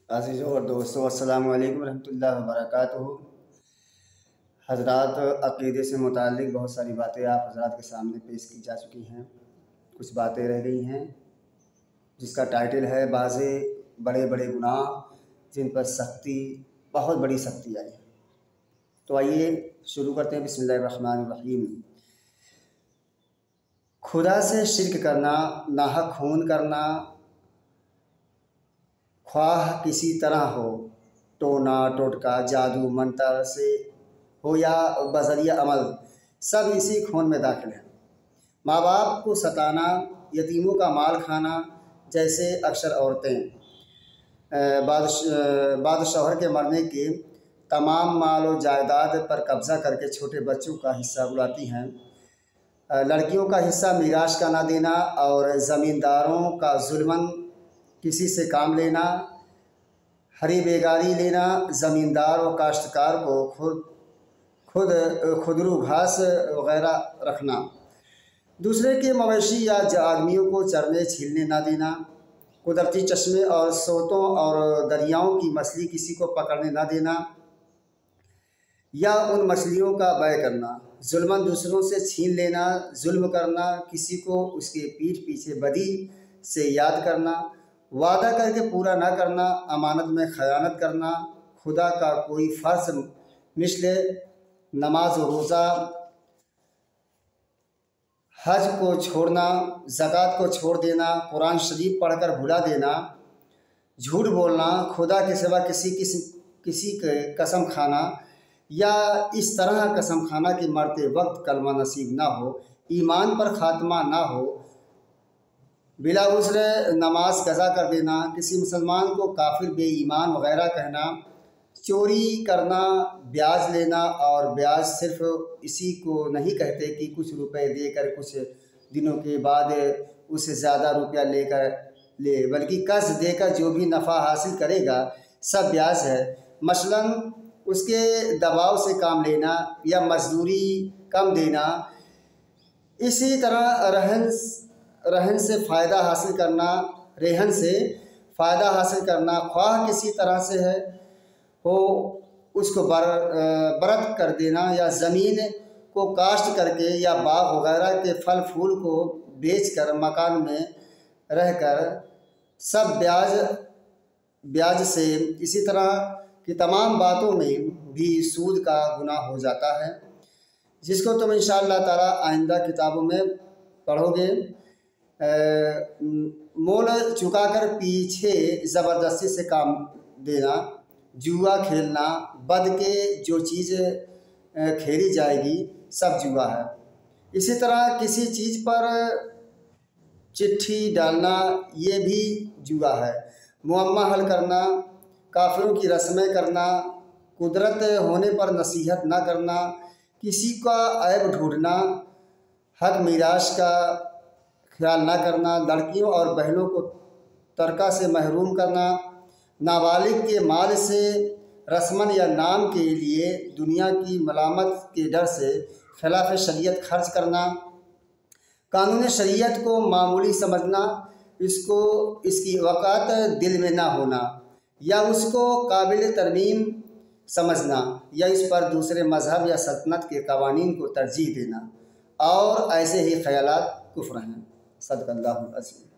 عزیزوں اور دوستوں، السلام علیکم ورحمۃ اللہ وبرکاتہ۔ حضرات، عقیدے سے متعلق بہت ساری باتیں آپ حضرات کے سامنے پیش کی جا چکی ہیں، کچھ باتیں رہ گئی ہیں جس کا ٹائٹل ہے بعض بڑے بڑے گناہ جن پر سختی، بہت بڑی سختی آئی ہے۔ تو آئیے شروع کرتے ہیں۔ بسم اللہ الرحمن الرحیم۔ خدا سے شرک کرنا، ناحق خون کرنا، خواہ کسی طرح ہو، ٹونا ٹوٹکا، جادو منتر سے ہو یا بذریعہ عمل، سب اسی خون میں داخل ہیں۔ ماں باپ کو ستانا، یتیموں کا مال کھانا، جیسے اکثر عورتیں بعد شوہر کے مرنے کے تمام مال و جائیداد پر قبضہ کر کے چھوٹے بچوں کا حصہ اڑاتی ہیں، لڑکیوں کا حصہ میراث کا نہ دینا، اور زمینداروں کا ظلماً کسی سے کام لینا، ہری بیگاری لینا، زمیندار و کاشتکار کو خودرو گھاس وغیرہ رکھنا، دوسرے کے مویشی یا آدمیوں کو چرنے چھیلنے نہ دینا، قدرتی چشمے اور سوتوں اور دریاؤں کی مچھلی کسی کو پکڑنے نہ دینا یا ان مچھلیوں کا بیع کرنا، ظلماً دوسروں سے چھین لینا، ظلم کرنا، کسی کو اس کے پیٹھ پیچھے بدی سے یاد کرنا، وعدہ کر کے پورا نہ کرنا، امانت میں خیانت کرنا، خدا کا کوئی فرض مثل نماز و روزہ، حج کو چھوڑنا، زکوٰۃ کو چھوڑ دینا، قرآن شریف پڑھ کر بھلا دینا، جھوٹ بولنا، خدا کے سوا کسی کے قسم کھانا یا اس طرح قسم کھانا کہ مرتے وقت کلمہ نصیب نہ ہو، ایمان پر خاتمہ نہ ہو، بلا عذر نماز قضا کر دینا، کسی مسلمان کو کافر، بے ایمان وغیرہ کہنا، چوری کرنا، بیاج لینا، اور بیاج صرف اسی کو نہیں کہتے کہ کچھ روپے دے کر کچھ دنوں کے بعد اس سے زیادہ روپیہ لے، بلکہ قرض دے کر جو بھی نفع حاصل کرے گا سب بیاج ہے۔ مثلاً اس کے دباؤ سے کام لینا یا مزدوری کم دینا، اسی طرح رہن سے فائدہ حاصل کرنا، خواہ کسی طرح سے ہو اس کو برد کر دینا، یا زمین کو کاشت کر کے یا باغ وغیرہ کے پھل پھول کو بیچ کر مکان میں رہ کر، سب بیاج سے۔ اسی طرح کی تمام باتوں میں بھی سود کا گناہ ہو جاتا ہے، جس کو تم انشاءاللہ تعالی آئندہ کتابوں میں پڑھو گے۔ مول چکا کر پیچھے زبردستی سے کام دینا، جوا کھیلنا، بد کے جو چیز کھیلی جائے گی سب جوا ہے۔ اسی طرح کسی چیز پر چٹھی ڈالنا، یہ بھی جوا ہے۔ معمہ حل کرنا، کافروں کی رسمیں کرنا، قدرت ہونے پر نصیحت نہ کرنا، کسی کا عیب ڈھونڈنا، حق میراث کا خیال نہ کرنا، لڑکیوں اور بہنوں کو ترکہ سے محروم کرنا، نابالغ کے مال سے رسماً یا نام کے لیے دنیا کی ملامت کے ڈر سے خلاف شریعت خرچ کرنا، قانون شریعت کو معمولی سمجھنا، اس کی وقعت دل میں نہ ہونا، یا اس کو قابل ترمیم سمجھنا، یا اس پر دوسرے مذہب یا سلطنت کے قوانین کو ترجیح دینا، اور ایسے ہی خیالات کفر ہیں۔ صدق اللہ العظیم۔